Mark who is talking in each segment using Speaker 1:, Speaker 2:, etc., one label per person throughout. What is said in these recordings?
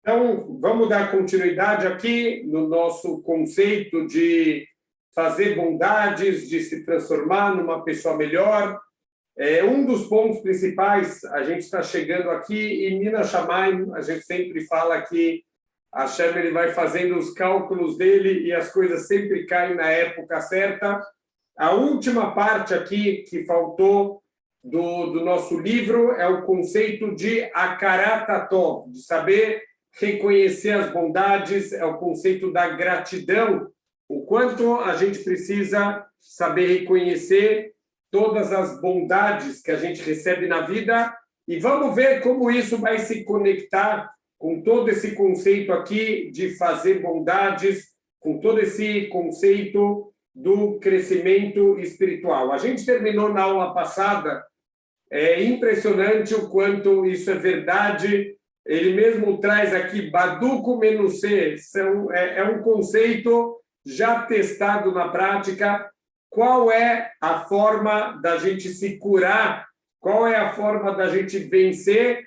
Speaker 1: Então, vamos dar continuidade aqui no nosso conceito de fazer bondades, de se transformar numa pessoa melhor. Um dos pontos principais, a gente está chegando aqui em Minas Shamayim, a gente sempre fala que a Hashem ele vai fazendo os cálculos dele e as coisas sempre caem na época certa. A última parte aqui que faltou do nosso livro é o conceito de Hakarat Hatov, de saber reconhecer as bondades, é o conceito da gratidão, o quanto a gente precisa saber reconhecer todas as bondades que a gente recebe na vida, e vamos ver como isso vai se conectar com todo esse conceito aqui de fazer bondades, com todo esse conceito do crescimento espiritual. A gente terminou na aula passada, é impressionante o quanto isso é verdade. Ele mesmo traz aqui Baduco Menusê, é um conceito já testado na prática. Qual é a forma da gente se curar? Qual é a forma da gente vencer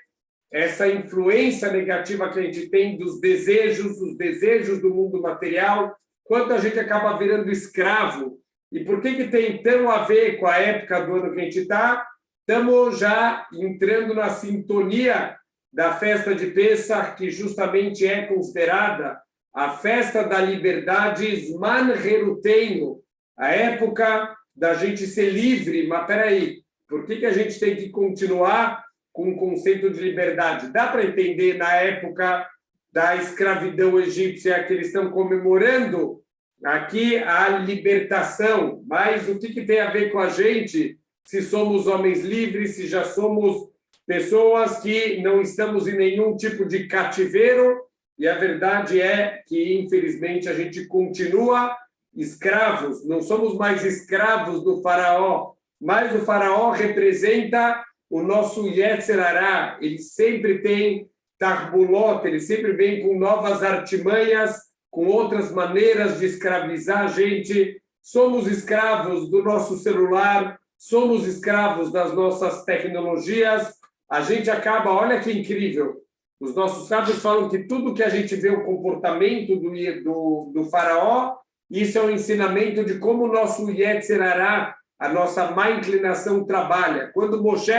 Speaker 1: essa influência negativa que a gente tem dos desejos, os desejos do mundo material? Quanto a gente acaba virando escravo? E por que tem tão a ver com a época do ano que a gente está? Estamos já entrando na sintonia da festa de Pessah, que justamente é considerada a festa da liberdade, Zman Heruteinu, a época da gente ser livre. Mas, peraí, por que a gente tem que continuar com o conceito de liberdade? Dá para entender na época da escravidão egípcia que eles estão comemorando aqui a libertação, mas o que tem a ver com a gente, se somos homens livres, se já somos pessoas que não estamos em nenhum tipo de cativeiro? E a verdade é que, infelizmente, a gente continua escravos. Não somos mais escravos do faraó, mas o faraó representa o nosso Yetzer Hará. Ele sempre tem tarbulot, ele sempre vem com novas artimanhas, com outras maneiras de escravizar a gente. Somos escravos do nosso celular, somos escravos das nossas tecnologias. A gente acaba, olha que incrível, os nossos sábios falam que tudo que a gente vê, o comportamento do faraó, isso é um ensinamento de como o nosso Yetzer Hará, a nossa má inclinação, trabalha. Quando Moshe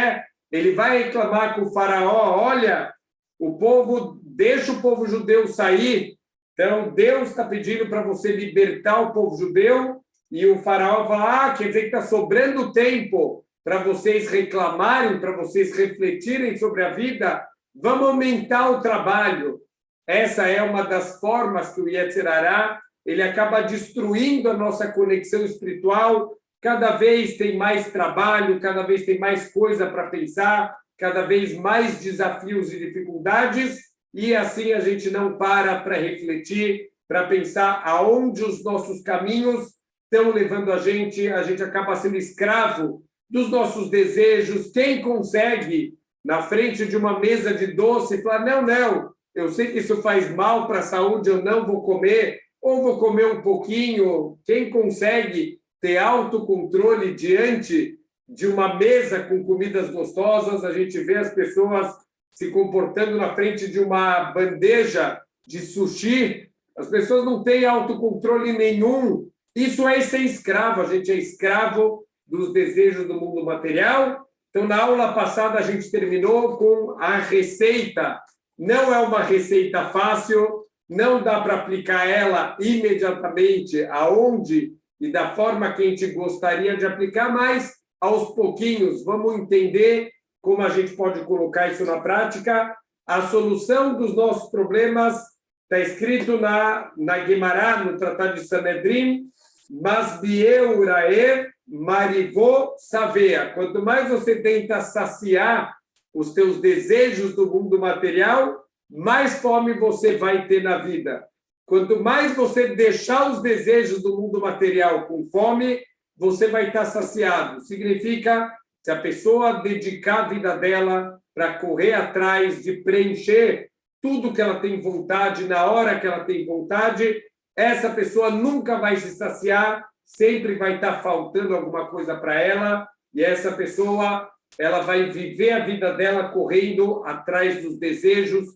Speaker 1: ele vai reclamar com o faraó, olha, o povo, deixa o povo judeu sair, então Deus está pedindo para você libertar o povo judeu, e o faraó fala, quer dizer que está sobrando tempo para vocês reclamarem, para vocês refletirem sobre a vida, vamos aumentar o trabalho. Essa é uma das formas que o Yetzer Hará, ele acaba destruindo a nossa conexão espiritual. Cada vez tem mais trabalho, cada vez tem mais coisa para pensar, cada vez mais desafios e dificuldades, e assim a gente não para refletir, para pensar aonde os nossos caminhos estão levando a gente acaba sendo escravo dos nossos desejos. Quem consegue, na frente de uma mesa de doce, falar, não, eu sei que isso faz mal para a saúde, eu não vou comer, ou vou comer um pouquinho. Quem consegue ter autocontrole diante de uma mesa com comidas gostosas? A gente vê as pessoas se comportando na frente de uma bandeja de sushi, as pessoas não têm autocontrole nenhum. Isso é ser escravo, a gente é escravo dos desejos do mundo material. Então, na aula passada, a gente terminou com a receita. Não é uma receita fácil, não dá para aplicar ela imediatamente aonde e da forma que a gente gostaria de aplicar, mas aos pouquinhos vamos entender como a gente pode colocar isso na prática. A solução dos nossos problemas está escrito na Guemará, no Tratado de Sanedrim, Masbieu Uraev Marivô Savea. Quanto mais você tenta saciar os teus desejos do mundo material, mais fome você vai ter na vida. Quanto mais você deixar os desejos do mundo material com fome, você vai estar saciado. Significa, se a pessoa dedicar a vida dela para correr atrás de preencher tudo que ela tem vontade, na hora que ela tem vontade, essa pessoa nunca vai se saciar, sempre vai estar faltando alguma coisa para ela, e essa pessoa ela vai viver a vida dela correndo atrás dos desejos,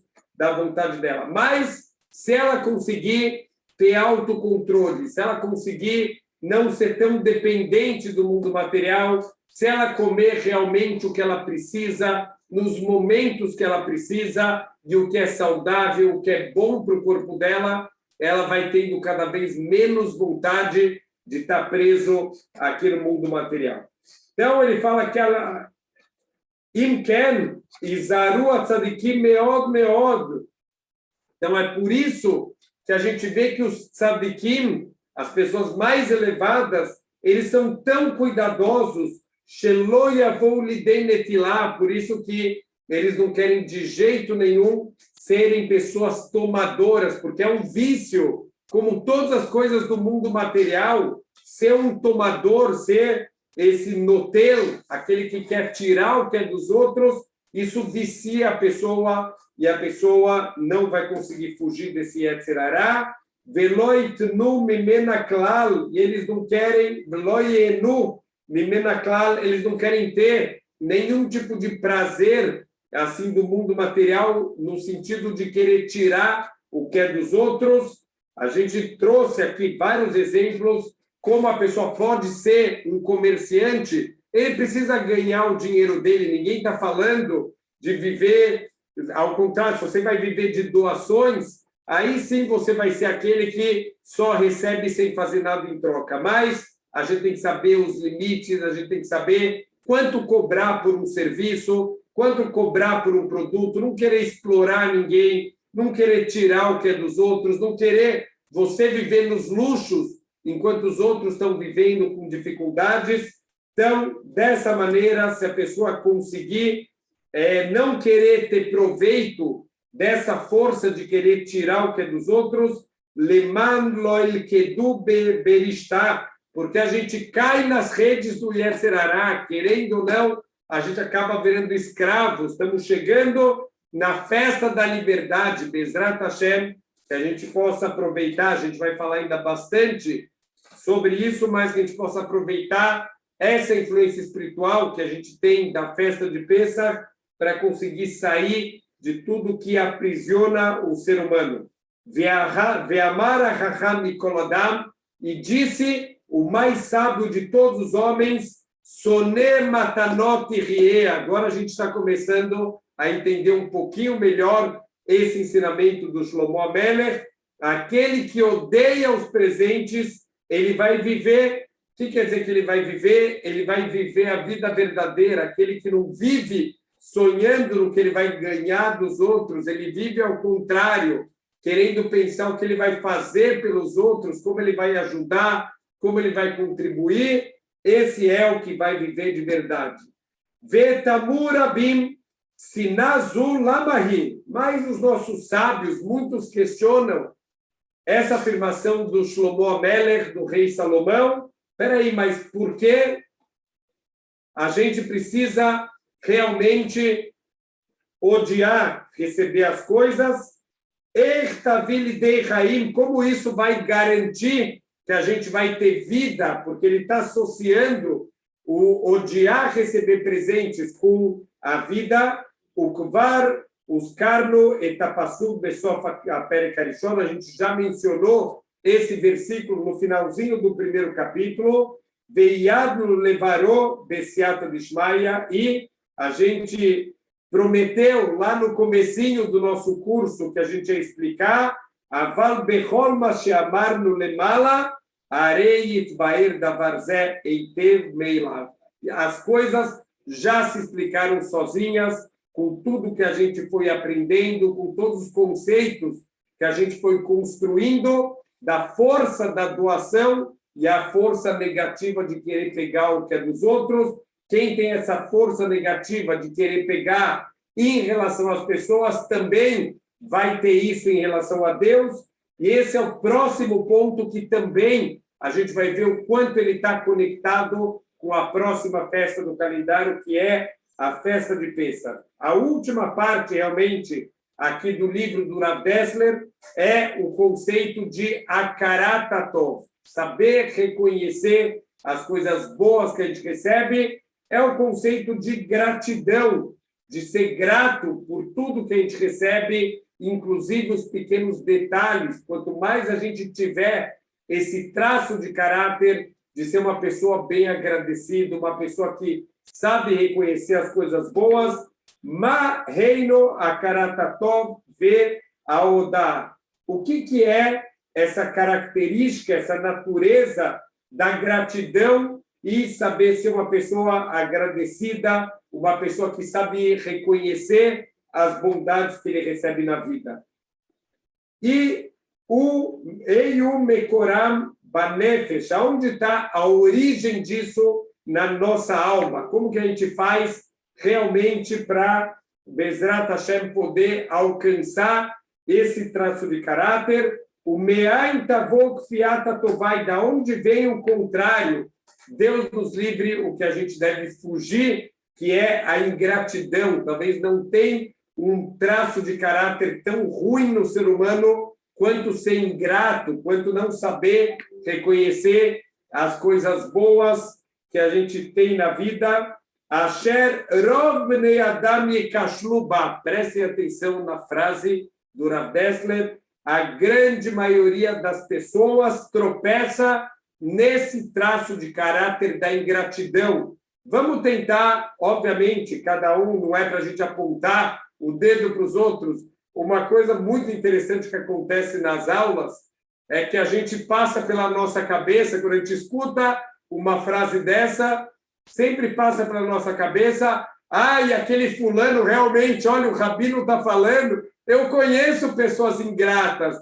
Speaker 1: da vontade dela. Mas, se ela conseguir ter autocontrole, se ela conseguir não ser tão dependente do mundo material, se ela comer realmente o que ela precisa, nos momentos que ela precisa, e o que é saudável, o que é bom para o corpo dela, ela vai tendo cada vez menos vontade de estar preso aqui no mundo material. Então, ele fala que ela... Im ken, izaru atzadikim meod meod. Então, é por isso que a gente vê que os tzadikim, as pessoas mais elevadas, eles são tão cuidadosos, shelo yavou lidei netilá, por isso que eles não querem de jeito nenhum serem pessoas tomadoras, porque é um vício, como todas as coisas do mundo material, ser um tomador, ser esse notel, aquele que quer tirar o que é dos outros, isso vicia a pessoa e a pessoa não vai conseguir fugir desse Yetzer Hará. Veloitnu mimena klal, e eles não querem, veloienu mimena klal, eles não querem ter nenhum tipo de prazer assim do mundo material, no sentido de querer tirar o que é dos outros. A gente trouxe aqui vários exemplos como a pessoa pode ser um comerciante, ele precisa ganhar o dinheiro dele, ninguém está falando de viver, ao contrário, se você vai viver de doações, aí sim você vai ser aquele que só recebe sem fazer nada em troca, mas a gente tem que saber os limites, a gente tem que saber quanto cobrar por um serviço, quanto cobrar por um produto, não querer explorar ninguém, não querer tirar o que é dos outros, não querer você viver nos luxos, enquanto os outros estão vivendo com dificuldades. Então, dessa maneira, se a pessoa conseguir não querer ter proveito dessa força de querer tirar o que é dos outros, leman loel kedu beristá, porque a gente cai nas redes do Yetzer Hará, querendo ou não, a gente acaba virando escravos. Estamos chegando na festa da liberdade, Bezrat Hashem, que a gente possa aproveitar, a gente vai falar ainda bastante sobre isso, mas que a gente possa aproveitar essa influência espiritual que a gente tem da festa de Pêssar para conseguir sair de tudo que aprisiona o ser humano. Ve'amar hacham mikol adam, e disse o mais sábio de todos os homens, soné matanot rie. Agora a gente está começando a entender um pouquinho melhor esse ensinamento do Shlomo HaMelech. Aquele que odeia os presentes, ele vai viver. O que quer dizer que ele vai viver? Ele vai viver a vida verdadeira. Aquele que não vive sonhando no que ele vai ganhar dos outros, ele vive ao contrário, querendo pensar o que ele vai fazer pelos outros, como ele vai ajudar, como ele vai contribuir. Esse é o que vai viver de verdade. Vetamur abim sinazul lamahim. Mas os nossos sábios, muitos questionam essa afirmação do Shlomo HaMelech, do rei Salomão. Espera aí, mas por que a gente precisa realmente odiar, receber as coisas? Como isso vai garantir que a gente vai ter vida? Porque ele está associando o odiar receber presentes com a vida. O Kvar, os Karno, Etapassu, Besof, a Pericarishon, a gente já mencionou esse versículo no finalzinho do primeiro capítulo. Veiadno levaró Bessiata Dishmaia, e a gente prometeu lá no comecinho do nosso curso que a gente ia explicar, Aval bechol ma sheamarnu lemala, arei itbaer davarzé eitev meilav. As coisas já se explicaram sozinhas, com tudo que a gente foi aprendendo, com todos os conceitos que a gente foi construindo, da força da doação e a força negativa de querer pegar o que é dos outros. Quem tem essa força negativa de querer pegar em relação às pessoas também vai ter isso em relação a Deus. E esse é o próximo ponto que também a gente vai ver o quanto ele está conectado com a próxima festa do calendário, que é a festa de Pêssar. A última parte, realmente, aqui do livro do Rav Dessler, é o conceito de Hakarat HaTov, saber reconhecer as coisas boas que a gente recebe, é o conceito de gratidão, de ser grato por tudo que a gente recebe, inclusive os pequenos detalhes. Quanto mais a gente tiver esse traço de caráter, de ser uma pessoa bem agradecida, uma pessoa que sabe reconhecer as coisas boas, Ma reino akaratatov ve aodá. O que é essa característica, essa natureza da gratidão e saber ser uma pessoa agradecida, uma pessoa que sabe reconhecer as bondades que ele recebe na vida. E o Eiu Mekoram Banefesh, onde está a origem disso na nossa alma? Como que a gente faz realmente para Bezrat Hashem poder alcançar esse traço de caráter? O Me'ain Tavok Fiata Tovai, da onde vem o contrário? Deus nos livre o que a gente deve fugir, que é a ingratidão. Talvez não tenha um traço de caráter tão ruim no ser humano quanto ser ingrato, quanto não saber reconhecer as coisas boas que a gente tem na vida. Asher rov bnei adam yekashlu ba. Prestem atenção na frase do Rav Dessler. A grande maioria das pessoas tropeça nesse traço de caráter da ingratidão. Vamos tentar, obviamente, cada um, não é para a gente apontar o dedo para os outros. Uma coisa muito interessante que acontece nas aulas é que a gente passa pela nossa cabeça, quando a gente escuta uma frase dessa, sempre passa pela nossa cabeça: e aquele fulano realmente, olha, o rabino está falando, eu conheço pessoas ingratas.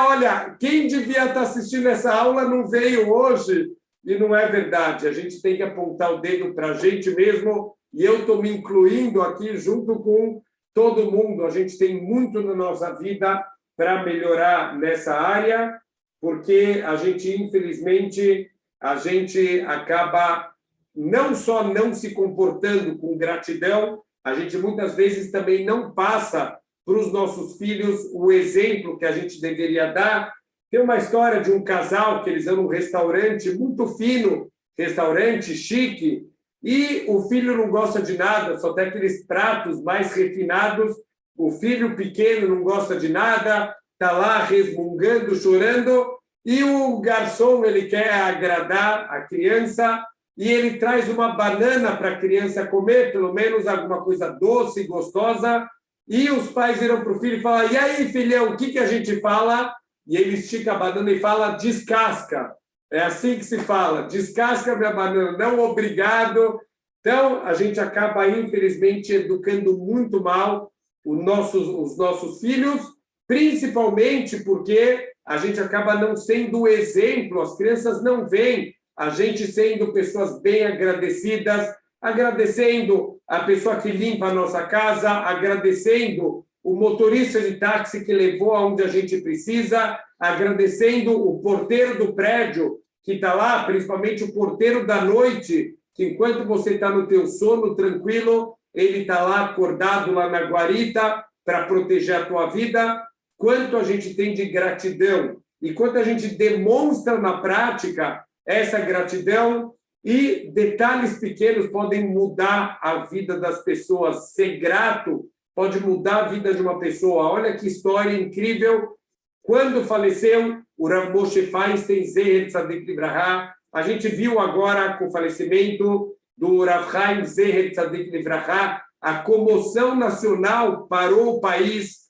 Speaker 1: Olha, quem devia estar assistindo essa aula não veio hoje, e não é verdade. A gente tem que apontar o dedo para a gente mesmo, e eu estou me incluindo aqui junto com todo mundo. A gente tem muito na nossa vida para melhorar nessa área, porque a gente, infelizmente, a gente acaba não só não se comportando com gratidão, a gente muitas vezes também não passa para os nossos filhos o exemplo que a gente deveria dar. Tem uma história de um casal que eles vão num restaurante muito fino, restaurante chique, e o filho não gosta de nada, só tem aqueles pratos mais refinados. O filho pequeno não gosta de nada, está lá resmungando, chorando, e o garçom ele quer agradar a criança, e ele traz uma banana para a criança comer, pelo menos alguma coisa doce e gostosa, e os pais viram para o filho e falam: e aí, filhão, o que a gente fala? E ele estica a banana e fala: descasca. É assim que se fala: descasca minha banana, não obrigado. Então, a gente acaba, infelizmente, educando muito mal os nossos filhos, principalmente porque a gente acaba não sendo o exemplo, as crianças não veem a gente sendo pessoas bem agradecidas, agradecendo a pessoa que limpa a nossa casa, agradecendo o motorista de táxi que levou aonde a gente precisa, agradecendo o porteiro do prédio que está lá, principalmente o porteiro da noite, que enquanto você está no teu sono tranquilo, ele está lá acordado lá na guarita para proteger a tua vida. Quanto a gente tem de gratidão e quanto a gente demonstra na prática essa gratidão, e detalhes pequenos podem mudar a vida das pessoas. Ser grato pode mudar a vida de uma pessoa. Olha que história incrível. Quando faleceu o Rav Moshe Feinstein, Zeher Tzadik Livrahá, a gente viu agora com o falecimento do Rav Chaim Zeher Tzadik Livrahá, a comoção nacional parou o país.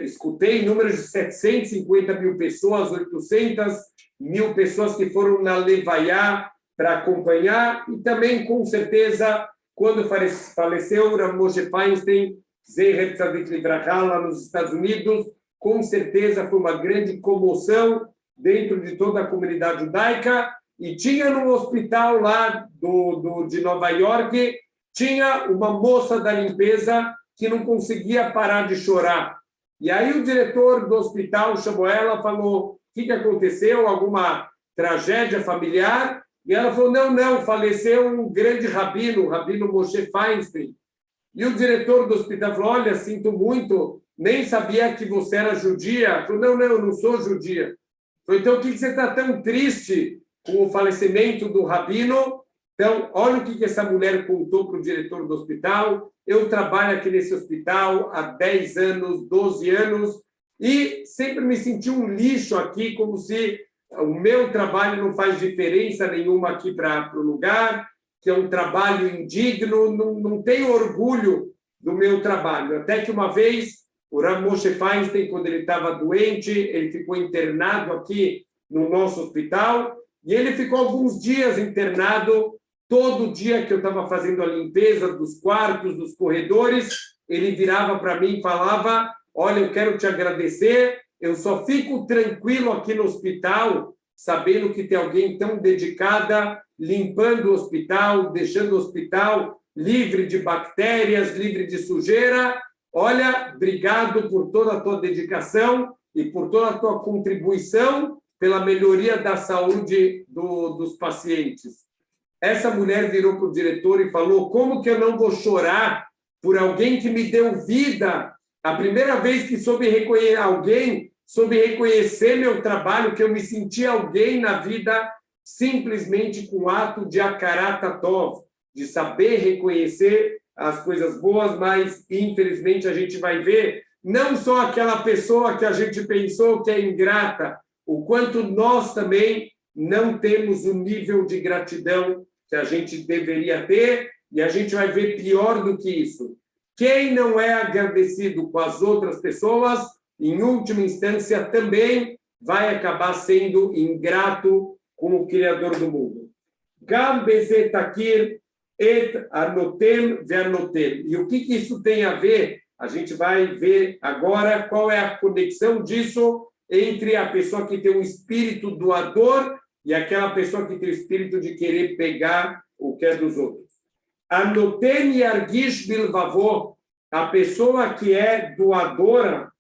Speaker 1: Escutei números de 750 mil pessoas, 800 mil pessoas que foram na Levaiá para acompanhar, e também, com certeza, quando faleceu o Rav Moshe Feinstein, Zeher Tzadik Livrahá, lá nos Estados Unidos, com certeza foi uma grande comoção dentro de toda a comunidade judaica, e tinha no hospital lá de Nova York, tinha uma moça da limpeza que não conseguia parar de chorar. E aí o diretor do hospital chamou ela e falou: o que aconteceu? Alguma tragédia familiar? E ela falou: não, faleceu um grande rabino, o rabino Moshe Feinstein. E o diretor do hospital falou: olha, sinto muito, nem sabia que você era judia. Ela falou: não, eu não sou judia. Falou: então, por que você está tão triste com o falecimento do rabino? Então, olha o que essa mulher contou para o diretor do hospital. eu trabalho aqui nesse hospital há 10 anos, 12 anos, e sempre me senti um lixo aqui, como se o meu trabalho não faz diferença nenhuma aqui para o lugar, que é um trabalho indigno, não tenho orgulho do meu trabalho. Até que uma vez, o Rav Moshe Feinstein, quando ele estava doente, ele ficou internado aqui no nosso hospital, e ele ficou alguns dias internado. Todo dia que eu estava fazendo a limpeza dos quartos, dos corredores, ele virava para mim e falava: olha, eu quero te agradecer, eu só fico tranquilo aqui no hospital, sabendo que tem alguém tão dedicada, limpando o hospital, deixando o hospital livre de bactérias, livre de sujeira. Olha, obrigado por toda a tua dedicação e por toda a tua contribuição pela melhoria da saúde dos pacientes. Essa mulher virou para o diretor e falou: como que eu não vou chorar por alguém que me deu vida? A primeira vez que soube reconhecer meu trabalho, que eu me senti alguém na vida, simplesmente com o ato de akarat hatov, de saber reconhecer as coisas boas, mas, infelizmente, a gente vai ver não só aquela pessoa que a gente pensou que é ingrata, o quanto nós também não temos o nível de gratidão que a gente deveria ter, e a gente vai ver pior do que isso. Quem não é agradecido com as outras pessoas, em última instância, também vai acabar sendo ingrato com o Criador do mundo. Gam beze takir et anotem ve'anotem. E o que isso tem a ver? A gente vai ver agora qual é a conexão disso entre a pessoa que tem um espírito doador e aquela pessoa que tem o espírito de querer pegar o que é dos outros. Anoten yargish bilvavó, a pessoa que é doadora,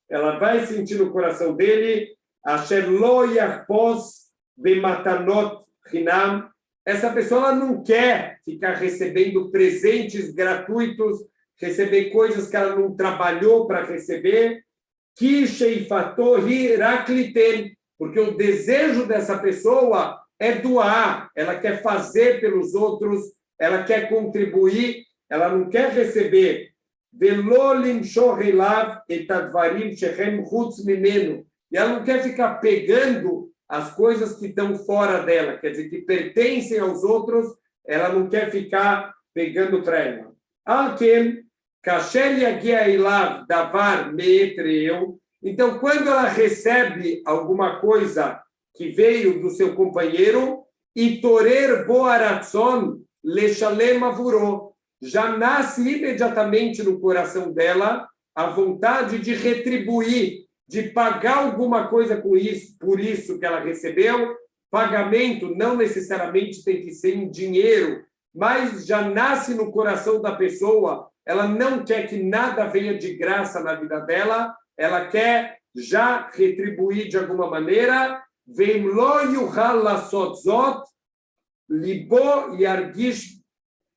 Speaker 1: ela vai sentir no coração dele, asher lo yarpos bematanot chinam. Essa pessoa ela não quer ficar recebendo presentes gratuitos, receber coisas que ela não trabalhou para receber, ki sheifato hirakliten, porque o desejo dessa pessoa é doar, ela quer fazer pelos outros, ela quer contribuir, ela não quer receber. E ela não quer ficar pegando as coisas que estão fora dela, quer dizer, que pertencem aos outros, ela não quer ficar pegando para ela. Então, quando ela recebe alguma coisa que veio do seu companheiro, itorer boaratson leshalem avuro, já nasce imediatamente no coração dela a vontade de retribuir, de pagar alguma coisa com isso, por isso que ela recebeu. Pagamento não necessariamente tem que ser em dinheiro, mas já nasce no coração da pessoa. Ela não quer que nada venha de graça na vida dela, ela quer já retribuir de alguma maneira. Vem lo yuchal lasot zot, libo yargish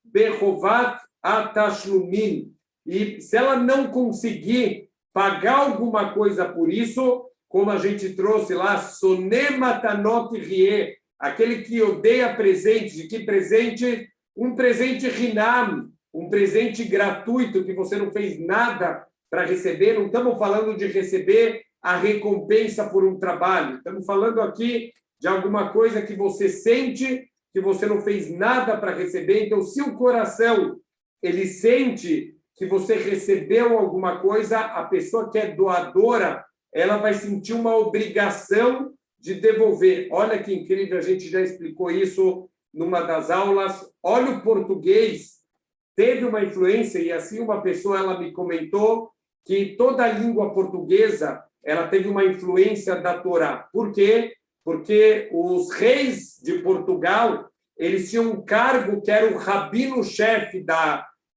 Speaker 1: bechovat atashlumin. E se ela não conseguir pagar alguma coisa por isso, como a gente trouxe lá, sonematanot rie, aquele que odeia presente, de que presente? Um presente hinam, um presente gratuito que você não fez nada para receber. Não estamos falando de receber a recompensa por um trabalho. Estamos falando aqui de alguma coisa que você sente que você não fez nada para receber. Então, se o coração ele sente que você recebeu alguma coisa, a pessoa que é doadora, ela vai sentir uma obrigação de devolver. Olha que incrível, a gente já explicou isso numa das aulas. Olha o português, teve uma influência, e assim uma pessoa ela me comentou que toda a língua portuguesa ela teve uma influência da Torá. Por quê? Porque os reis de Portugal, eles tinham um cargo que era o rabino-chefe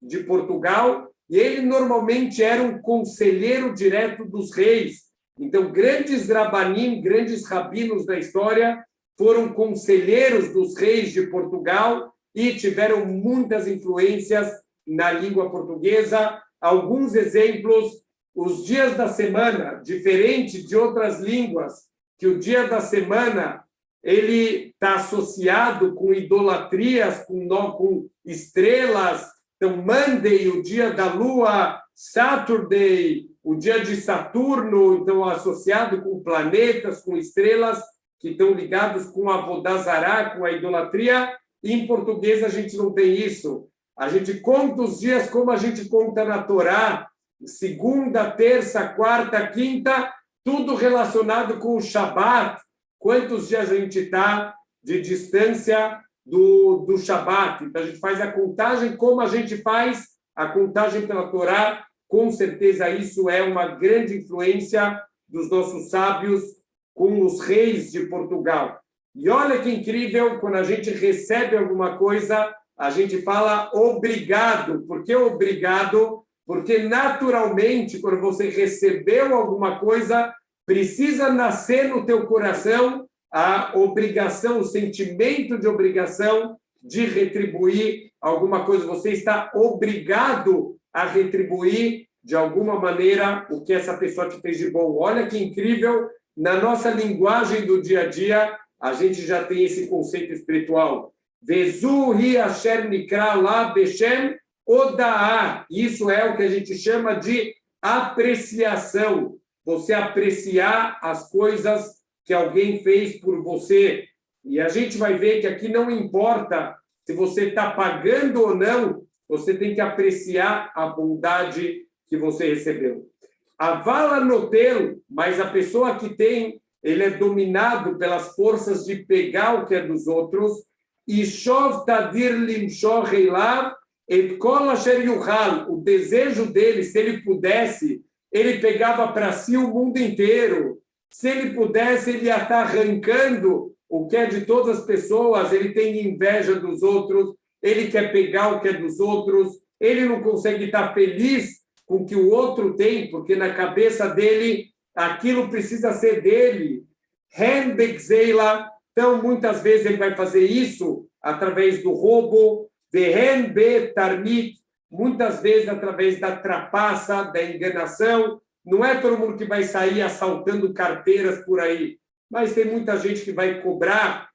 Speaker 1: de Portugal, e ele normalmente era um conselheiro direto dos reis. Então, grandes rabanim, grandes rabinos da história, foram conselheiros dos reis de Portugal e tiveram muitas influências na língua portuguesa. Alguns exemplos: os dias da semana, diferente de outras línguas, que o dia da semana ele está associado com idolatrias, com estrelas, Então, Monday, o dia da Lua, Saturday, o dia de Saturno, então associado com planetas, com estrelas que estão ligados com a Avodah Zará, com a idolatria. Em português a gente não tem isso. A gente conta os dias como a gente conta na Torá, segunda, terça, quarta, quinta, tudo relacionado com o Shabat. Quantos dias a gente está de distância do Shabat? Então, a gente faz a contagem como a gente faz a contagem pela Torá. Com certeza, isso é uma grande influência dos nossos sábios com os reis de Portugal. E olha que incrível, quando a gente recebe alguma coisa, a gente fala obrigado. Por que obrigado? Porque, naturalmente, quando você recebeu alguma coisa, precisa nascer no teu coração a obrigação, o sentimento de obrigação de retribuir alguma coisa. Você está obrigado a retribuir, de alguma maneira, o que essa pessoa te fez de bom. Olha que incrível, na nossa linguagem do dia a dia, a gente já tem esse conceito espiritual. Vezu hi asher nikra la beshem odaah. Isso é o que a gente chama de apreciação. Você apreciar as coisas que alguém fez por você. E a gente vai ver que aqui não importa se você está pagando ou não, você tem que apreciar a bondade que você recebeu. A vala notel, mas a pessoa que tem, ele é dominado pelas forças de pegar o que é dos outros, e shov tadir limshor reilav et kol asher yuchal, o desejo dele, se ele pudesse, ele pegava para si o mundo inteiro. Se ele pudesse, ele ia estar arrancando o que é de todas as pessoas, ele tem inveja dos outros, ele quer pegar o que é dos outros, ele não consegue estar feliz com o que o outro tem, porque na cabeça dele, aquilo precisa ser dele. Henbegzeila, então muitas vezes ele vai fazer isso através do roubo, Vehenbe Tarmit, muitas vezes através da trapaça, da enganação. Não é todo mundo que vai sair assaltando carteiras por aí, mas tem muita gente que vai cobrar,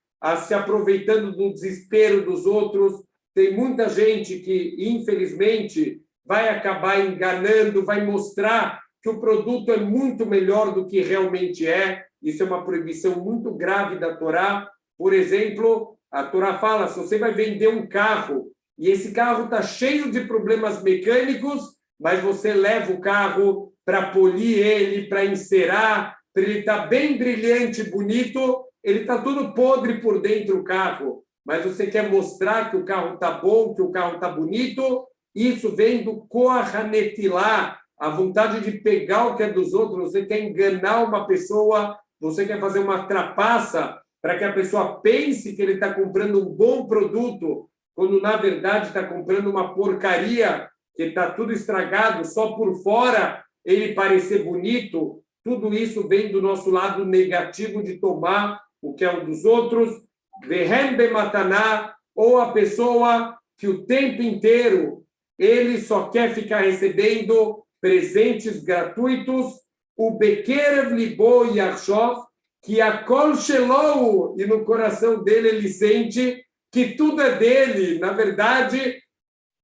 Speaker 1: se aproveitando do desespero dos outros. Tem muita gente que, infelizmente, vai acabar enganando, vai mostrar que o produto é muito melhor do que realmente é. Isso é uma proibição muito grave da Torá. Por exemplo, a Torá fala, se você vai vender um carro e esse carro está cheio de problemas mecânicos, mas você leva o carro para polir ele, para encerar, para ele estar bem brilhante, bonito, ele está tudo podre por dentro do carro, mas você quer mostrar que o carro está bom, que o carro está bonito. Isso vem do kohanetilá, a vontade de pegar o que é dos outros. Você quer enganar uma pessoa, você quer fazer uma trapaça para que a pessoa pense que ele está comprando um bom produto, quando, na verdade, está comprando uma porcaria, que está tudo estragado, só por fora ele parecer bonito. Tudo isso vem do nosso lado negativo de tomar o que é um dos outros. Vehem bemataná, ou a pessoa que o tempo inteiro ele só quer ficar recebendo presentes gratuitos. O Bekerev Libo Yachshov, que a Kol Shelou, e no coração dele ele sente que tudo é dele. Na verdade,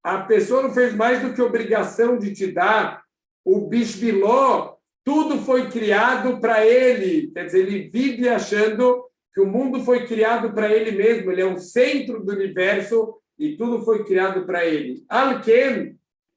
Speaker 1: a pessoa não fez mais do que obrigação de te dar. O Bishviló, tudo foi criado para ele. Quer dizer, ele vive achando que o mundo foi criado para ele mesmo. Ele é o centro do universo e tudo foi criado para ele. Alken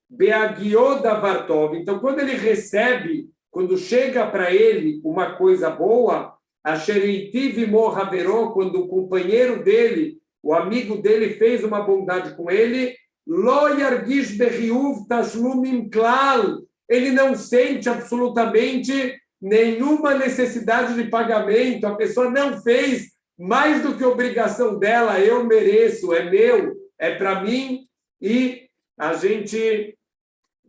Speaker 1: Beagioda Vartov. Então, quando ele recebe, quando chega para ele uma coisa boa, a Shereitiv Mohaveró, quando o companheiro dele, o amigo dele, fez uma bondade com ele, Lo Yargish Behiuv Tashlumim Klal. Ele não sente absolutamente nenhuma necessidade de pagamento. A pessoa não fez mais do que obrigação dela. Eu mereço, é meu, é para mim. E a gente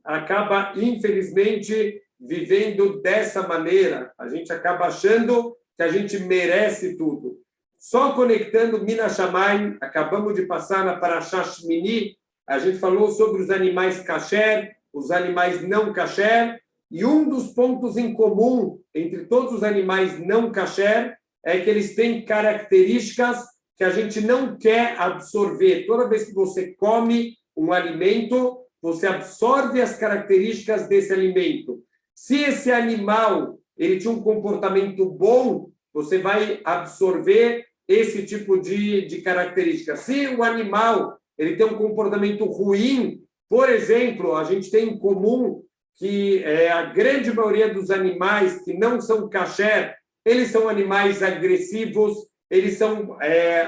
Speaker 1: acaba, infelizmente, vivendo dessa maneira. A gente acaba achando que a gente merece tudo. Só conectando Minas Shamayim, acabamos de passar na Parashá Shmini, a gente falou sobre os animais kasher, os animais não kasher, e um dos pontos em comum entre todos os animais não kasher é que eles têm características que a gente não quer absorver. Toda vez que você come um alimento, você absorve as características desse alimento. Se esse animal ele tinha um comportamento bom, você vai absorver esse tipo de característica. Se o animal ele tem um comportamento ruim, por exemplo, a gente tem em comum que a grande maioria dos animais que não são kasher, eles são animais agressivos, eles são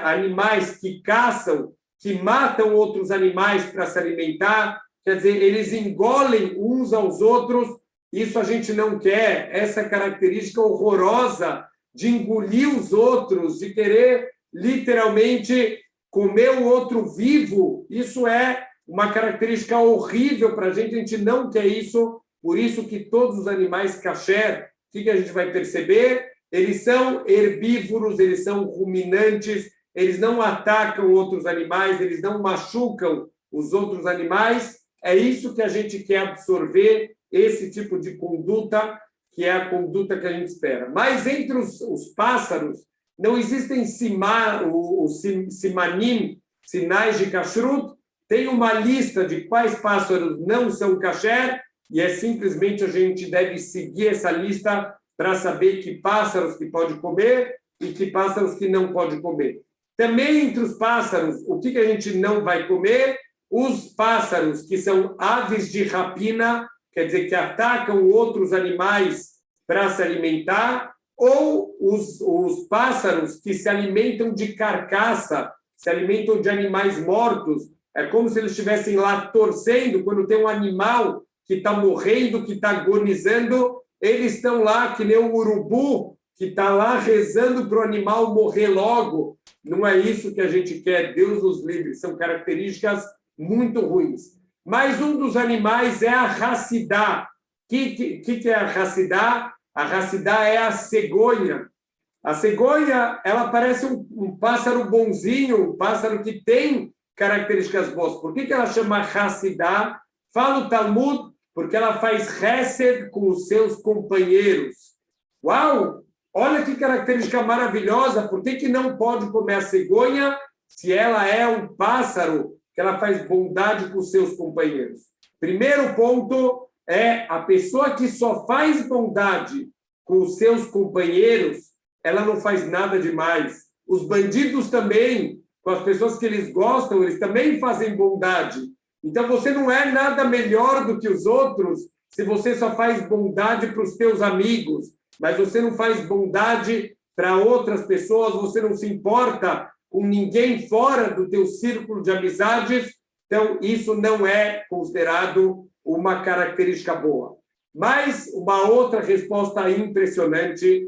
Speaker 1: animais que caçam, que matam outros animais para se alimentar, quer dizer, eles engolem uns aos outros, isso a gente não quer, essa característica horrorosa de engolir os outros, de querer literalmente comer o outro vivo, isso é uma característica horrível para a gente não quer isso, por isso que todos os animais kasher, o que a gente vai perceber? Eles são herbívoros, eles são ruminantes, eles não atacam outros animais, eles não machucam os outros animais, é isso que a gente quer absorver, esse tipo de conduta, que é a conduta que a gente espera. Mas entre os pássaros, não existem simanim, sinais de kashrut, tem uma lista de quais pássaros não são kasher, e é simplesmente a gente deve seguir essa lista para saber que pássaros que pode comer e que pássaros que não pode comer. Também entre os pássaros, o que a gente não vai comer? Os pássaros que são aves de rapina, quer dizer, que atacam outros animais para se alimentar, ou os pássaros que se alimentam de carcaça, se alimentam de animais mortos, é como se eles estivessem lá torcendo, quando tem um animal que está morrendo, que está agonizando, eles estão lá, que nem o urubu, que está lá rezando para o animal morrer logo. Não é isso que a gente quer, Deus nos livre, são características muito ruins. Mas um dos animais é a racidá. O que é a racidá? A racidá é a cegonha. A cegonha, ela parece um pássaro bonzinho, um pássaro que tem características boas. Por que ela chama racidá? Fala o Talmud, porque ela faz hesed com os seus companheiros. Uau! Olha que característica maravilhosa. Por que não pode comer a cegonha se ela é um pássaro que ela faz bondade com os seus companheiros? Primeiro ponto é a pessoa que só faz bondade com os seus companheiros, ela não faz nada demais. Os bandidos também, com as pessoas que eles gostam, eles também fazem bondade. Então, você não é nada melhor do que os outros se você só faz bondade para os teus amigos, mas você não faz bondade para outras pessoas, você não se importa com ninguém fora do teu círculo de amizades, então isso não é considerado uma característica boa. Mas uma outra resposta impressionante,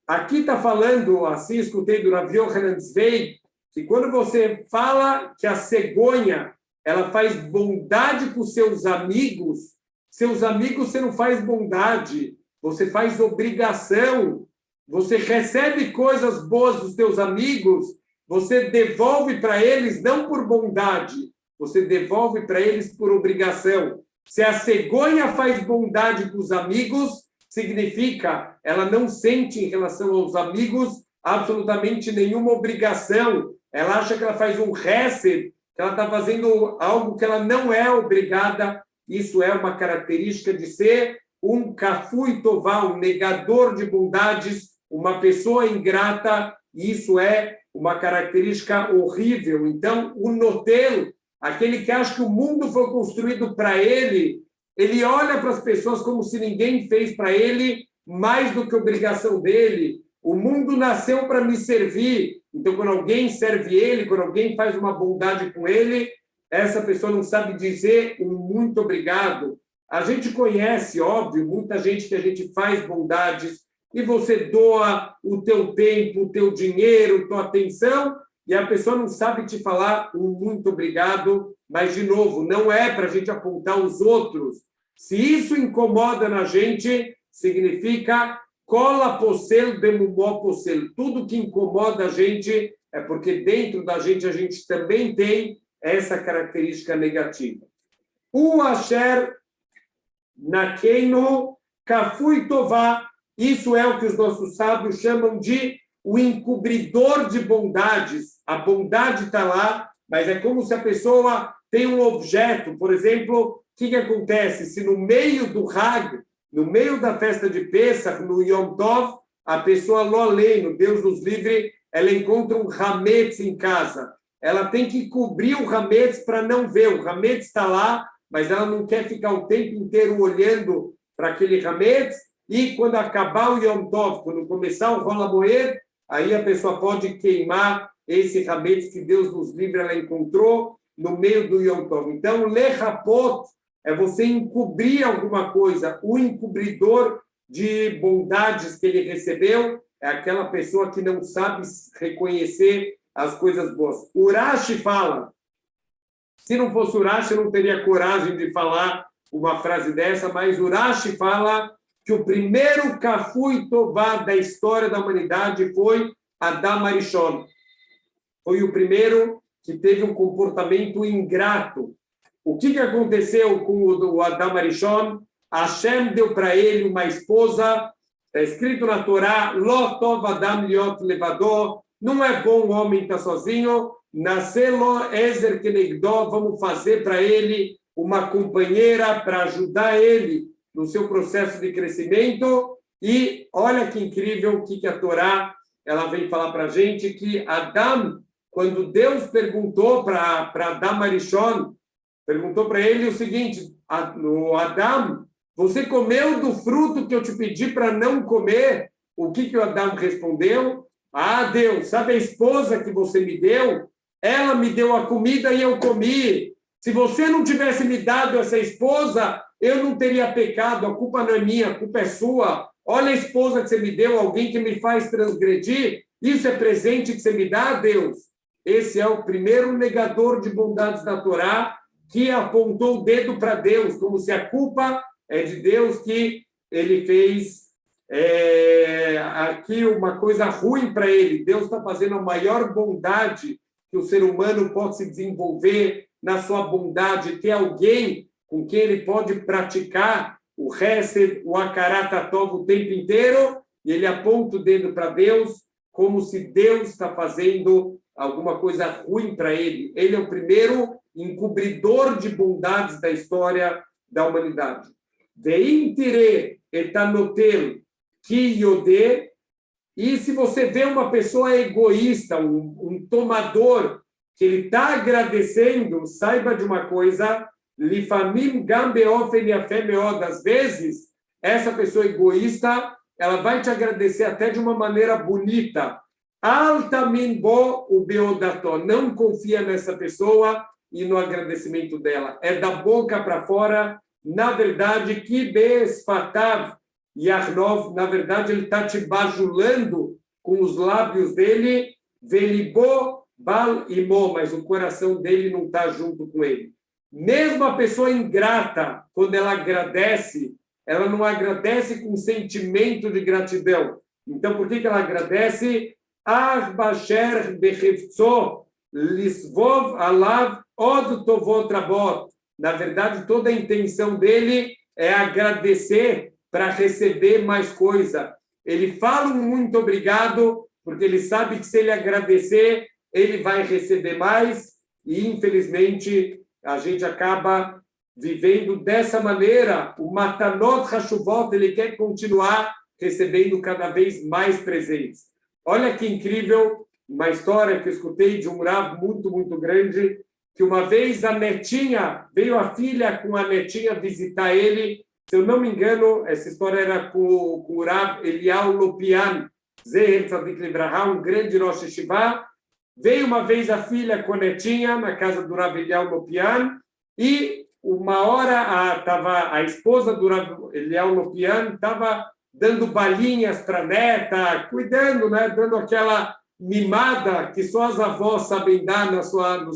Speaker 1: aqui está falando, assim escutei do Rav Yochanan Zweig, que quando você fala que a cegonha ela faz bondade com seus amigos você não faz bondade, você faz obrigação, você recebe coisas boas dos teus amigos, você devolve para eles não por bondade, você devolve para eles por obrigação. Se a cegonha faz bondade com os amigos, significa ela não sente em relação aos amigos absolutamente nenhuma obrigação. Ela acha que ela faz um hesed, que ela está fazendo algo que ela não é obrigada. Isso é uma característica de ser um kafui tová, um negador de bondades, uma pessoa ingrata. Isso é uma característica horrível. Então, o notel, aquele que acha que o mundo foi construído para ele, ele olha para as pessoas como se ninguém fez para ele mais do que obrigação dele. O mundo nasceu para me servir. Então, quando alguém serve ele, quando alguém faz uma bondade com ele, essa pessoa não sabe dizer um muito obrigado. A gente conhece, óbvio, muita gente que a gente faz bondades e você doa o teu tempo, o teu dinheiro, a tua atenção, e a pessoa não sabe te falar um muito obrigado, mas, de novo, não é para a gente apontar os outros. Se isso incomoda na gente, significa cola possel, bemumó possel. Tudo que incomoda a gente é porque dentro da gente a gente também tem essa característica negativa. O asher nakeino kafui tová. Isso é o que os nossos sábios chamam de o encobridor de bondades. A bondade está lá, mas é como se a pessoa tem um objeto, por exemplo, o que acontece? Se no meio do Hag, no meio da festa de Pesach, no Yom Tov, a pessoa Loleino, Deus nos livre, ela encontra um Hametz em casa. Ela tem que cobrir o Hametz para não ver. O Hametz está lá, mas ela não quer ficar o tempo inteiro olhando para aquele Hametz. E quando acabar o Yom Tov, quando começar o Rola Moed, aí a pessoa pode queimar esse Hametz que Deus nos livre, ela encontrou no meio do Yom Tov. Então, Lerapot é você encobrir alguma coisa. O encobridor de bondades que ele recebeu é aquela pessoa que não sabe reconhecer as coisas boas. Urashi fala, se não fosse Urashi, eu não teria coragem de falar uma frase dessa, mas Urashi fala que o primeiro Kafui Tová da história da humanidade foi Adam Arishon. Foi o primeiro que teve um comportamento ingrato. O que aconteceu com o Adam Arishon? Hashem deu para ele uma esposa, está escrito na Torá, Lo tov Adam liot levador, não é bom o homem estar sozinho, nascelo ezer kenegdó, vamos fazer para ele uma companheira para ajudar ele no seu processo de crescimento. E olha que incrível o que a Torá ela vem falar para a gente, que Adam, quando Deus perguntou para Adam Arishon, perguntou para ele o seguinte, o Adam, você comeu do fruto que eu te pedi para não comer? O que o Adam respondeu? Ah, Deus, sabe a esposa que você me deu? Ela me deu a comida e eu comi. Se você não tivesse me dado essa esposa, eu não teria pecado. A culpa não é minha, a culpa é sua. Olha a esposa que você me deu, alguém que me faz transgredir. Isso é presente que você me dá, Deus? Esse é o primeiro negador de bondades da Torá, que apontou o dedo para Deus, como se a culpa é de Deus, que ele fez aqui uma coisa ruim para ele. Deus está fazendo a maior bondade que o ser humano pode se desenvolver na sua bondade, ter alguém com quem ele pode praticar o Hesed, o Akarat Hatov o tempo inteiro, e ele aponta o dedo para Deus, como se Deus está fazendo alguma coisa ruim para ele. Ele é o primeiro encobridor de bondades da história da humanidade. Veim tire etanotel ki yodé. E se você vê uma pessoa egoísta, um tomador, que ele está agradecendo, saiba de uma coisa, lifamim gam beofen yafé meod, às vezes, essa pessoa egoísta, ela vai te agradecer até de uma maneira bonita. Altamin bo o beodató. Não confia nessa pessoa e no agradecimento dela. É da boca para fora. Na verdade, que besfatav Yarnov, na verdade, ele está te bajulando com os lábios dele, velibó bal imó, mas o coração dele não está junto com ele. Mesmo a pessoa ingrata, quando ela agradece, ela não agradece com sentimento de gratidão. Então, por que ela agradece? Ar basher bechevtso lisvov alav od tovot rabot. Na verdade, toda a intenção dele é agradecer para receber mais coisa. Ele fala um muito obrigado, porque ele sabe que se ele agradecer, ele vai receber mais, e infelizmente a gente acaba vivendo dessa maneira. O Matanot Hashuvot, ele quer continuar recebendo cada vez mais presentes. Olha que incrível, uma história que eu escutei de um Rav muito, muito grande, que uma vez a netinha, veio a filha com a netinha visitar ele. Se eu não me engano, essa história era com o Rav Eliyahu Lopian, Zeher Tzadik Libraha, um grande Rosh Yeshiva. Veio uma vez a filha com a netinha na casa do Rav Eliyahu Lopian, e uma hora a esposa do Rav Eliyahu Lopian estava dando balinhas para a neta, cuidando, né, dando aquela mimada que só as avós sabem dar nos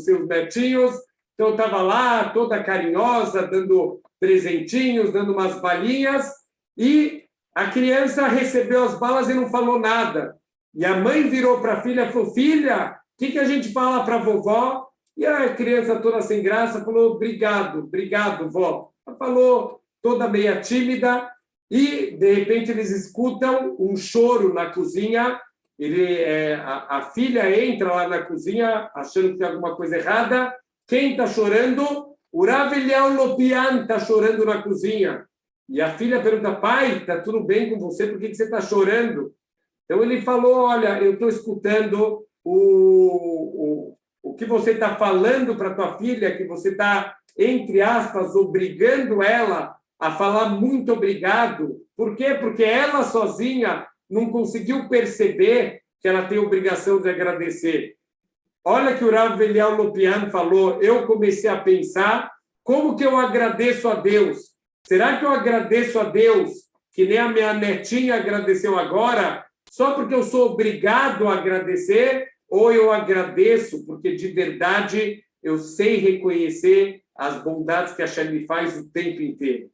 Speaker 1: seus netinhos. Então, estava lá, toda carinhosa, dando presentinhos, dando umas balinhas, e a criança recebeu as balas e não falou nada. E a mãe virou para a filha e falou, filha, o que a gente fala para a vovó? E a criança toda sem graça falou, obrigado, vó. Ela falou, toda meia tímida, e, de repente, eles escutam um choro na cozinha. A filha entra lá na cozinha, achando que tem alguma coisa errada, Quem está chorando? O Rav Eliyahu Lopian está chorando na cozinha. E a filha pergunta, pai, está tudo bem com você? Por que você está chorando? Então ele falou, olha, eu estou escutando o que você está falando para tua filha, que você está, entre aspas, obrigando ela a falar muito obrigado. Por quê? Porque ela sozinha não conseguiu perceber que ela tem a obrigação de agradecer. Olha que o Rav Eliyahu Lopian falou, eu comecei a pensar, como que eu agradeço a Deus? Será que eu agradeço a Deus, que nem a minha netinha agradeceu agora, só porque eu sou obrigado a agradecer, ou eu agradeço porque de verdade eu sei reconhecer as bondades que a Hashem me faz o tempo inteiro?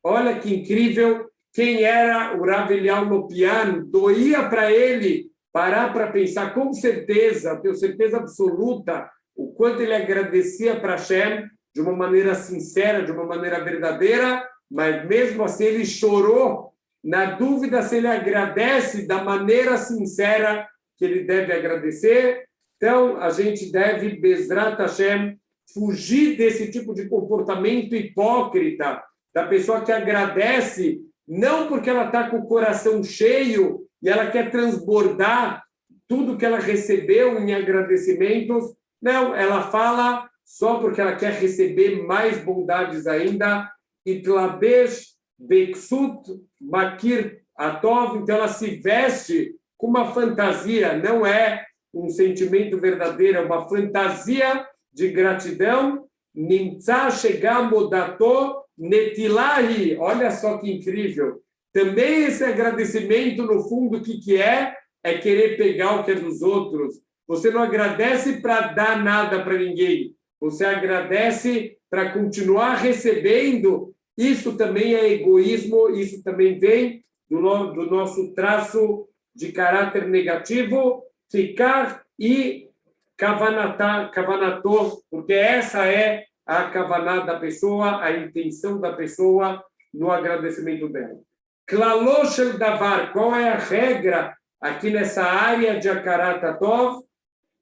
Speaker 1: Olha que incrível, quem era o Rav Eliyahu Lopian, doía para ele parar para pensar, com certeza, tenho certeza absoluta, o quanto ele agradecia para Hashem de uma maneira sincera, de uma maneira verdadeira, mas mesmo assim ele chorou na dúvida se ele agradece da maneira sincera que ele deve agradecer. Então, a gente deve, Bezrat Hashem, fugir desse tipo de comportamento hipócrita, da pessoa que agradece, não porque ela está com o coração cheio e ela quer transbordar tudo que ela recebeu em agradecimentos. Não, ela fala só porque ela quer receber mais bondades ainda. Itlabesh Beksut Makir Atov, então ela se veste com uma fantasia, não é um sentimento verdadeiro, é uma fantasia de gratidão. Nimtza Shegamodato Netilahi, olha só que incrível. Também esse agradecimento, no fundo, o que é? É querer pegar o que é dos outros. Você não agradece para dar nada para ninguém. Você agradece para continuar recebendo. Isso também é egoísmo, isso também vem do nosso traço de caráter negativo, ficar e kavanato, porque essa é a kavaná da pessoa, a intenção da pessoa no agradecimento dela. Klaloshel davar, qual é a regra aqui nessa área de akarat atov?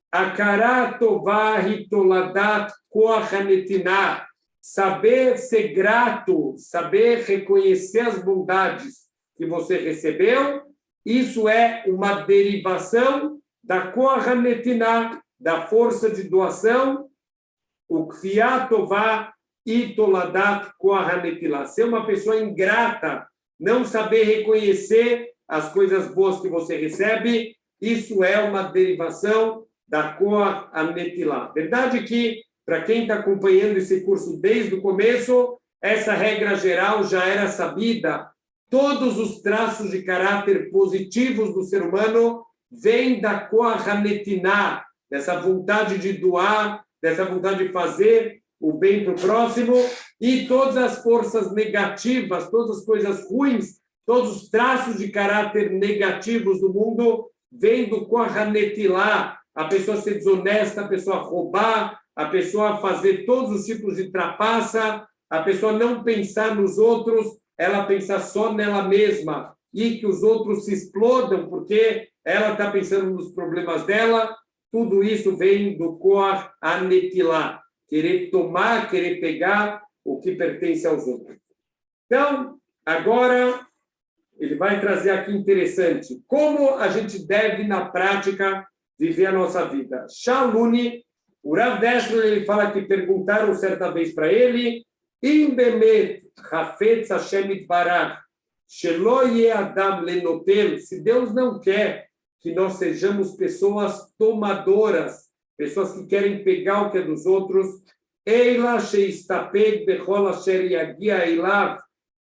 Speaker 1: Akarat tovah hitoladat koach hanetinah. Saber ser grato, saber reconhecer as bondades que você recebeu, isso é uma derivação da koach hanetinah, da força de doação, o kfiat tovah hitoladat koach hanetilah. Ser uma pessoa ingrata, não saber reconhecer as coisas boas que você recebe, isso é uma derivação da Koach HaNetilah. Verdade que, para quem está acompanhando esse curso desde o começo, essa regra geral já era sabida. Todos os traços de caráter positivos do ser humano vêm da Koach HaNetilah, dessa vontade de doar, dessa vontade de fazer o bem para o próximo, e todas as forças negativas, todas as coisas ruins, todos os traços de caráter negativos do mundo vêm do Koach HaNetilah, a pessoa ser desonesta, a pessoa roubar, a pessoa fazer todos os tipos de trapaça, a pessoa não pensar nos outros, ela pensar só nela mesma, e que os outros se explodam porque ela está pensando nos problemas dela. Tudo isso vem do Koach HaNetilah, querer tomar, querer pegar o que pertence aos outros. Então, agora, ele vai trazer aqui interessante, como a gente deve, na prática, viver a nossa vida. Shaluni, o Rav Dessler, ele fala que perguntaram certa vez para ele, Im bemet hafetz Hashem itbarach, shelo ye adam lenotel, se Deus não quer que nós sejamos pessoas tomadoras, pessoas que querem pegar o que é dos outros, Eila sheistapek bechol asher yagia elav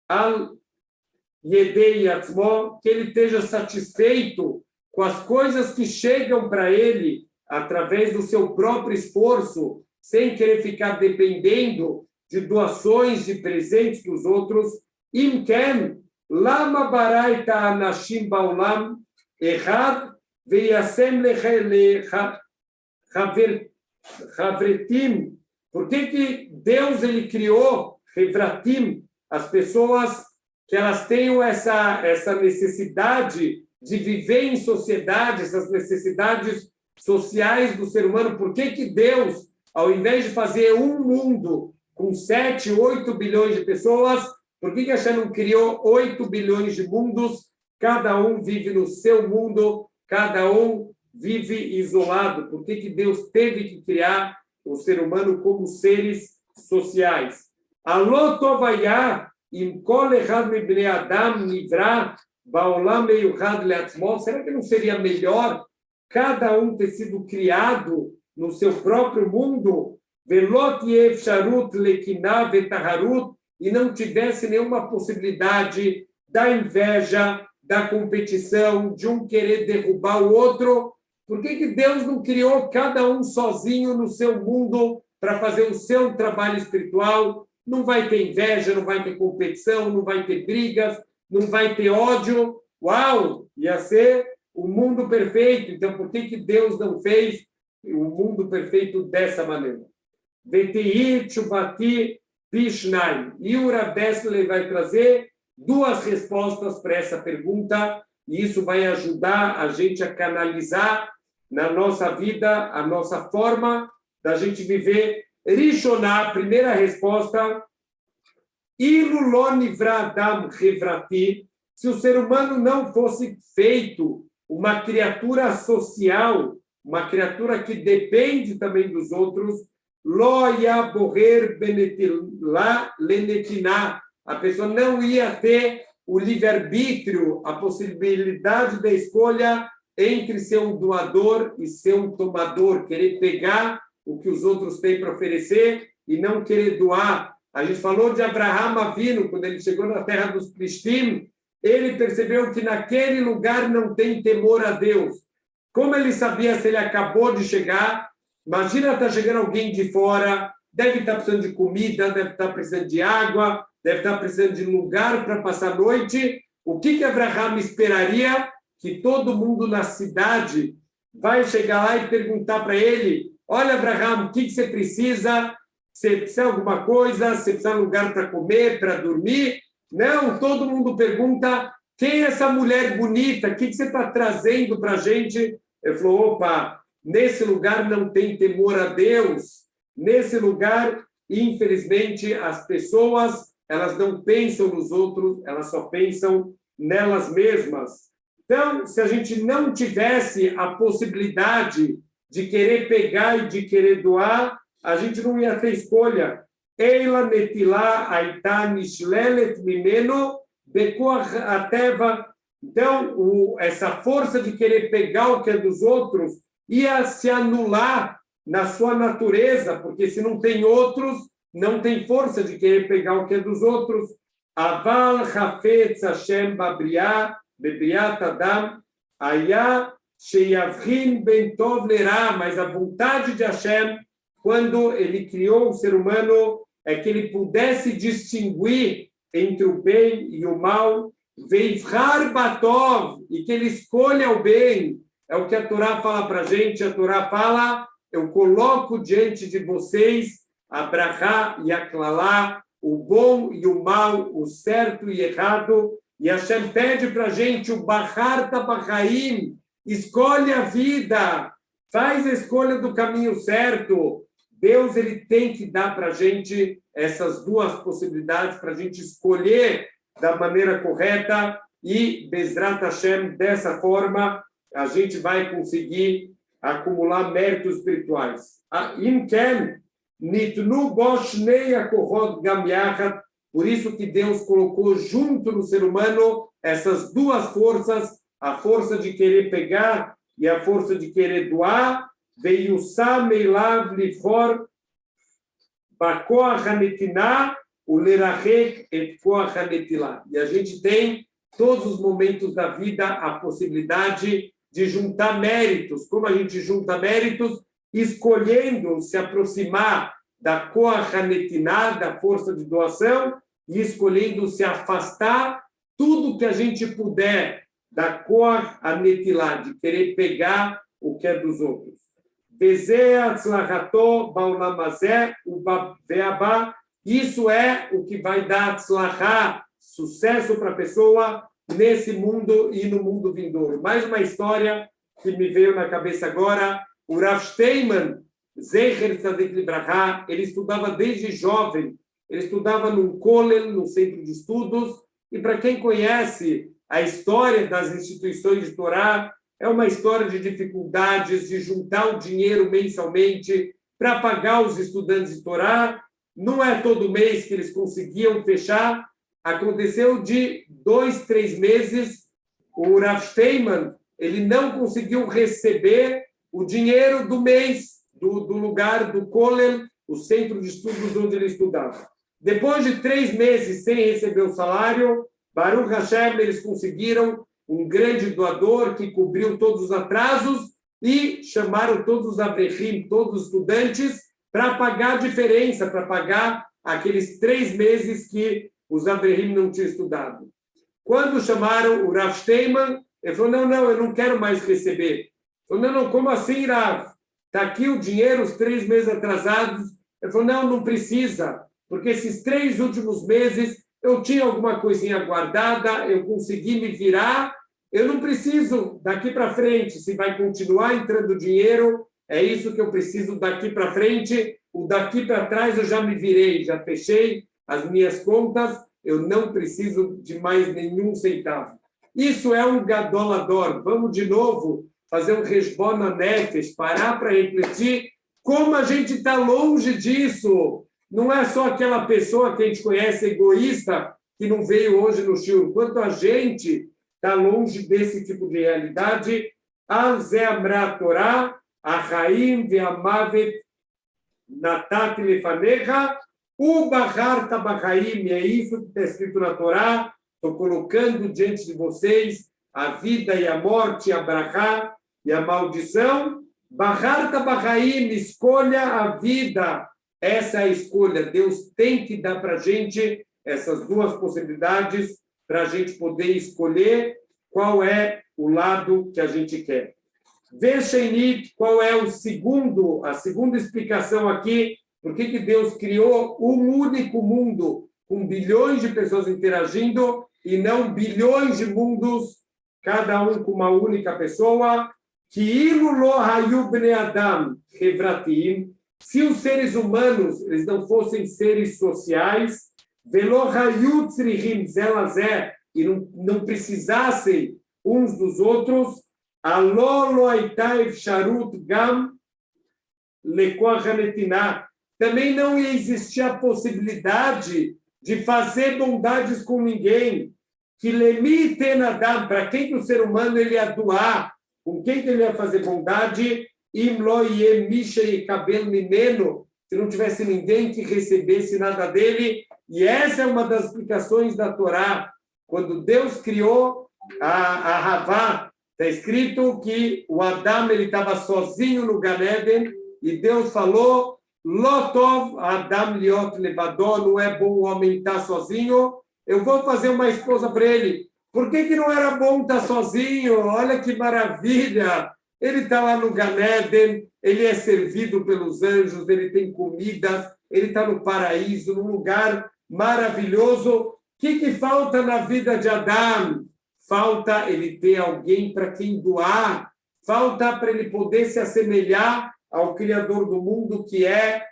Speaker 1: al yedei atzmo, que ele esteja satisfeito com as coisas que chegam para ele através do seu próprio esforço, sem querer ficar dependendo de doações, de presentes dos outros. Imken, lama baraita anashim baolam echad veyasem lechavretim. Por que Deus ele criou Hevratim, as pessoas que elas tenham essa necessidade de viver em sociedade, essas necessidades sociais do ser humano? Por que Deus Ao invés de fazer um mundo com 7, 8 bilhões de pessoas, por que Hashem não criou 8 bilhões de mundos? Cada um vive no seu mundo, cada um vive isolado. Por que Deus teve que criar o ser humano como seres sociais? Alô tovayá, im kol echad mibnei adam nivra ba'olam meyuchad le'atzmo. Será que não seria melhor cada um ter sido criado no seu próprio mundo? Velot yefsharut lekina vetaharut, e não tivesse nenhuma possibilidade da inveja, da competição, de um querer derrubar o outro. Por que Deus não criou cada um sozinho no seu mundo para fazer o seu trabalho espiritual? Não vai ter inveja, não vai ter competição, não vai ter brigas, não vai ter ódio. Uau! Ia ser o mundo perfeito. Então, por que Deus não fez o mundo perfeito dessa maneira? VTI, Tchuvati, Pishnai. E o Rav Dessler vai trazer duas respostas para essa pergunta, e isso vai ajudar a gente a canalizar na nossa vida a nossa forma da gente viver. Rishoná, primeira resposta, Ilu lo nivra adam chevrati, se o ser humano não fosse feito uma criatura social, uma criatura que depende também dos outros, lo yaboher benetila lenetina, a pessoa não ia ter o livre-arbítrio, a possibilidade da escolha entre ser um doador e ser um tomador, querer pegar o que os outros têm para oferecer e não querer doar. A gente falou de Abraham Avinu, quando ele chegou na terra dos Plishtim, ele percebeu que naquele lugar não tem temor a Deus. Como ele sabia se ele acabou de chegar? Imagina estar chegando alguém de fora, deve estar precisando de comida, deve estar precisando de água, deve estar precisando de lugar para passar a noite. O que Abraham esperaria? Que todo mundo na cidade vai chegar lá e perguntar para ele: olha, Abraham, o que você precisa? Você precisa de alguma coisa? Você precisa de um lugar para comer, para dormir? Não, todo mundo pergunta: quem é essa mulher bonita? O que você está trazendo para a gente? Ele falou: opa, nesse lugar não tem temor a Deus. Nesse lugar, infelizmente, as pessoas, elas não pensam nos outros, elas só pensam nelas mesmas. Então, se a gente não tivesse a possibilidade de querer pegar e de querer doar, a gente não ia ter escolha. Eila netilá aitá nishlelet mimeno bekoach ateva. Então, essa força de querer pegar o que é dos outros ia se anular na sua natureza, porque se não tem outros, não tem força de querer pegar o que é dos outros. Aval hafetz Hashem babriá, bebriat adam, ayá sheyavrin ben tov lerá. Mas a vontade de Hashem, quando ele criou o ser humano, é que ele pudesse distinguir entre o bem e o mal, veivhar batov, e que ele escolha o bem. É o que a Torá fala para a gente. A Torá fala: eu coloco diante de vocês a brachá e a klalá, o bom e o mal, o certo e errado. E Hashem pede para a gente o bacharta bachaim, escolhe a vida, faz a escolha do caminho certo. Deus, ele tem que dar para a gente essas duas possibilidades para a gente escolher da maneira correta, e Bezrat Hashem, dessa forma, a gente vai conseguir acumular méritos espirituais. Imken nitnu bo shnei hakochot gam yachad. Por isso que Deus colocou junto no ser humano essas duas forças, a força de querer pegar e a força de querer doar. Veiusam eilav livchor bakoach hanetinah ulerachek et koach hanetilah. E a gente tem todos os momentos da vida a possibilidade de juntar méritos. Como a gente junta méritos? Escolhendo se aproximar da koach hanetinah, da força de doação, e escolhendo se afastar tudo que a gente puder da koach hanetilah, de querer pegar o que é dos outros. Isso é o que vai dar tzlachá, sucesso para a pessoa nesse mundo e no mundo vindouro. Mais uma história que me veio na cabeça agora. O Rav Steinman, Zecher Tzadik Libraha, ele estudava desde jovem, ele estudava no Kollel, no centro de estudos, e para quem conhece a história das instituições de Torá, é uma história de dificuldades, de juntar o dinheiro mensalmente para pagar os estudantes de Torá. Não é todo mês que eles conseguiam fechar. Aconteceu de 2, 3 meses, o Rav Steinman, ele não conseguiu receber o dinheiro do mês do lugar do Kollel, o centro de estudos onde ele estudava. Depois de 3 meses sem receber o salário, Baruch Hashem, eles conseguiram um grande doador que cobriu todos os atrasos e chamaram todos os avrechim, todos os estudantes, para pagar a diferença, para pagar aqueles 3 meses que os avrechim não tinham estudado. Quando chamaram o Rav Steinman, ele falou, não, eu não quero mais receber. Ele falou, não, como assim, Rav? Está aqui o dinheiro, os 3 meses atrasados. Ele falou, não precisa, porque esses 3 últimos meses eu tinha alguma coisinha guardada, eu consegui me virar, eu não preciso daqui para frente, se vai continuar entrando dinheiro, é isso que eu preciso daqui para frente, o daqui para trás eu já me virei, já fechei as minhas contas, eu não preciso de mais nenhum centavo. Isso é um gadolador. Vamos de novo fazer um resbona nefesh, parar para refletir como a gente está longe disso. Não é só aquela pessoa que a gente conhece egoísta que não veio hoje no shiur. Quanto a gente está longe desse tipo de realidade. Al ze amra Torá, achaim ve'amavet natat lefanecha, ubacharta bachaim. É isso que está escrito na Torá. Estou colocando diante de vocês a vida e a morte, a brachá e a maldição. Bacharta bachaim, escolha a vida. Essa é a escolha. Deus tem que dar para a gente essas 2 possibilidades para a gente poder escolher qual é o lado que a gente quer. Veshenit, qual é a segunda explicação aqui, por que Deus criou um único mundo com bilhões de pessoas interagindo e não bilhões de mundos, cada um com uma única pessoa. Ki'ilu lo hayu bnei adam chevratim, se os seres humanos eles não fossem seres sociais, velo hayu tzrihim zelazé, e não precisassem uns dos outros, alo lo haitá efsharut gam lekoach hanetinah, também não ia existir a possibilidade de fazer bondades com ninguém. Que lemi tenadam, para quem que o ser humano ele ia doar, com quem que ele ia fazer bondade, im lo yeh misha yekabel mimeno, se não tivesse ninguém que recebesse nada dele. E essa é uma das explicações da Torá. Quando Deus criou a Havá, está escrito que o Adão ele estava sozinho no Gan Eden, e Deus falou, Lotov Adam liot levador, não é bom o homem estar sozinho, eu vou fazer uma esposa para ele. Por que não era bom estar sozinho? Olha que maravilha! Ele está lá no Gan Eden, ele é servido pelos anjos, ele tem comida, ele está no paraíso, num lugar maravilhoso. O que falta na vida de Adão? Falta ele ter alguém para quem doar, falta para ele poder se assemelhar ao Criador do mundo, que é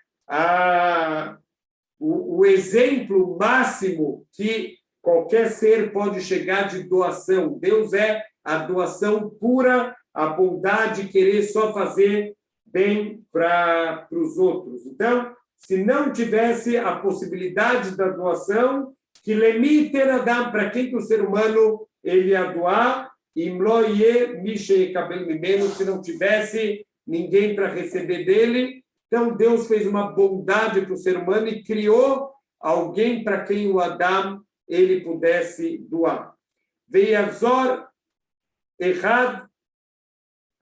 Speaker 1: o exemplo máximo que qualquer ser pode chegar de doação. Deus é a doação pura, a bondade, querer só fazer bem para os outros. Então, se não tivesse a possibilidade da doação, que lemite para quem que o ser humano ele ia doar, se não tivesse ninguém para receber dele. Então, Deus fez uma bondade para o ser humano e criou alguém para quem o Adão ele pudesse doar. Veiazor Echad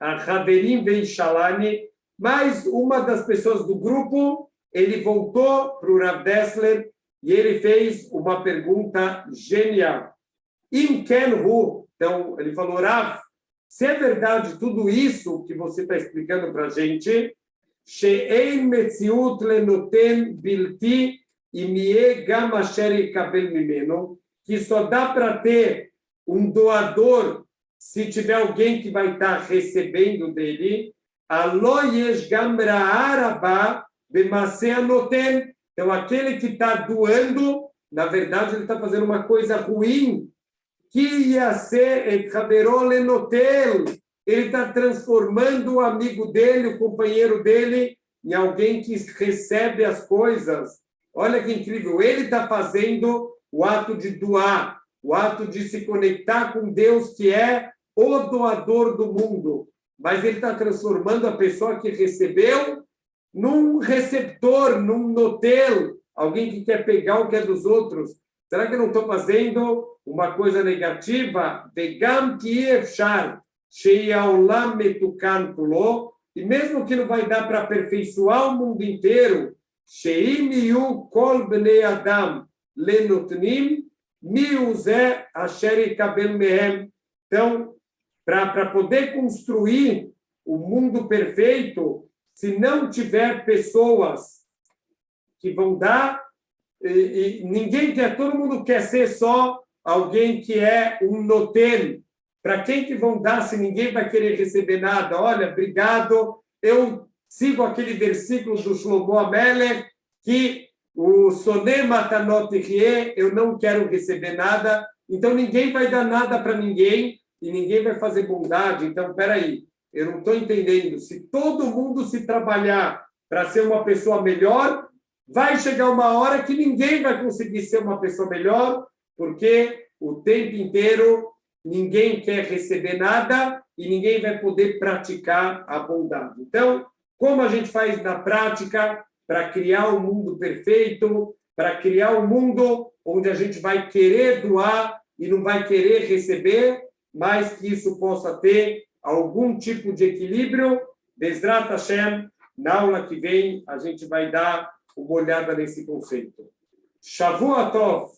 Speaker 1: Haverim Veishalani, mais uma das pessoas do grupo, ele voltou para o Rav Dessler e ele fez uma pergunta genial. Im ken hu, então ele falou, Rav, se é verdade tudo isso que você está explicando para a gente, she'ein metziut lenoten bilti imie gam asher yekabel mimeno, que só dá para ter um doador se tiver alguém que vai estar recebendo dele, Alo yesh gam ra'ah rabah b'maaseh hanoten. Então, aquele que está doando, na verdade, ele está fazendo uma coisa ruim, que ia ser et chaveró lenotel. Ele está transformando o amigo dele, o companheiro dele, em alguém que recebe as coisas. Olha que incrível. Ele está fazendo o ato de doar, o ato de se conectar com Deus, que é o doador do mundo. Mas ele está transformando a pessoa que recebeu num receptor, num notel, alguém que quer pegar o que é dos outros. Será que eu não estou fazendo uma coisa negativa? Vegam ki efshar she'aolam metukan kulo. E mesmo que não vai dar para aperfeiçoar o mundo inteiro, she'im yu kol bnei adam lenotnim mi zeh asher yikabel mehem. Então, para poder construir o mundo perfeito, se não tiver pessoas que vão dar, e ninguém quer, todo mundo quer ser só alguém que é um notel. Para quem que vão dar se ninguém vai querer receber nada? Olha, obrigado, eu sigo aquele versículo do Shlomo Amelech, que o Soné Matanot Rie, eu não quero receber nada, então ninguém vai dar nada para ninguém e ninguém vai fazer bondade. Então, peraí, eu não estou entendendo. Se todo mundo se trabalhar para ser uma pessoa melhor, vai chegar uma hora que ninguém vai conseguir ser uma pessoa melhor, porque o tempo inteiro ninguém quer receber nada e ninguém vai poder praticar a bondade. Então, como a gente faz na prática para criar um mundo perfeito, para criar um mundo onde a gente vai querer doar e não vai querer receber, mas que isso possa ter algum tipo de equilíbrio? Bezrat Hashem, na aula que vem, a gente vai dar uma olhada nesse conceito. Shavua Tov!